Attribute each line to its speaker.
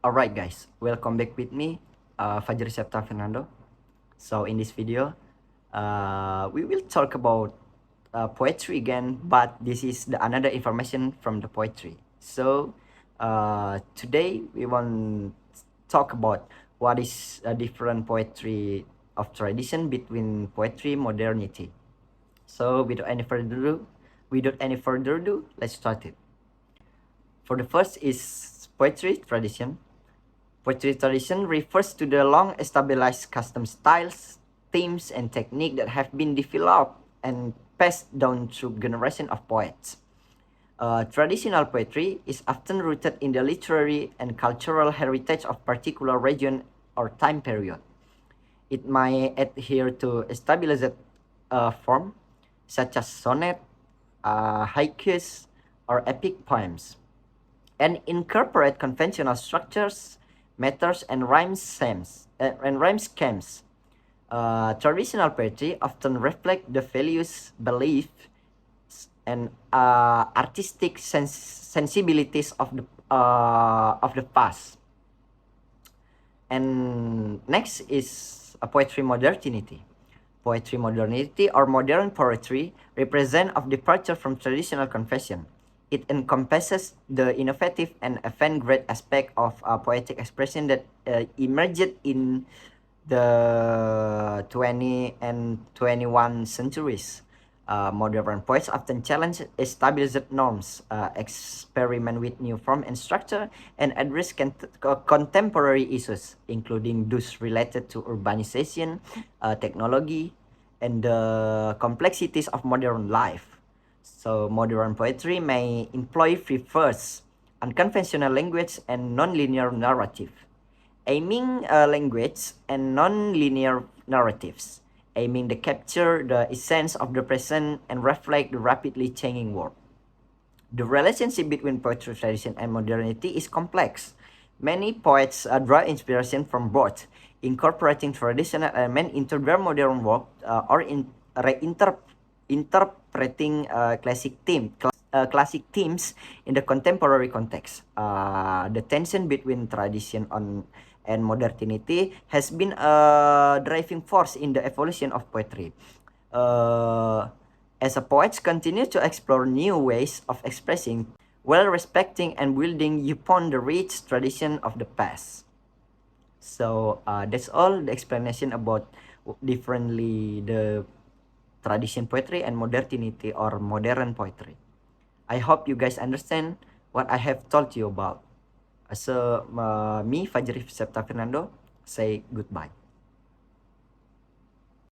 Speaker 1: Alright guys, welcome back with me, Fajri Septa Fernando. So in this video, we will talk about poetry again, but this is another information from the poetry. So today we want to talk about what is a different poetry of tradition between poetry modernity. So without any further ado, let's start it. For the first is poetry tradition. Poetry tradition refers to the long established custom styles, themes, and technique that have been developed and passed down through generations of poets. Traditional poetry is often rooted in the literary and cultural heritage of particular region or time period. It may adhere to established form, such as sonnet, haikus, or epic poems, and incorporate conventional structures, meters, and rhyme schemes. Traditional poetry often reflect the values, beliefs, and artistic sensibilities of the past. And next is a poetry modernity. Poetry modernity or modern poetry represent of departure from traditional convention. It encompasses the innovative and avant-garde aspect of poetic expression that emerged in the 20 and 21 centuries. Modern poets often challenge established norms, experiment with new form and structure, and address contemporary issues, including those related to urbanization, technology, and the complexities of modern life. So modern poetry may employ free verse, unconventional language, and non-linear narrative, aiming language and non-linear narratives, aiming to capture the essence of the present and reflect the rapidly changing world. The relationship between poetry tradition and modernity is complex. Many poets draw inspiration from both, incorporating traditional elements into their modern work or interpreting classic themes in the contemporary context. The tension between tradition and modernity has been a driving force in the evolution of poetry. As a poets continue to explore new ways of expressing while respecting and building upon the rich tradition of the past. So that's all the explanation about differently the tradition poetry and modernity or modern poetry. I hope you guys understand what I have told you about. So me, Fajri Septa Fernando, say goodbye.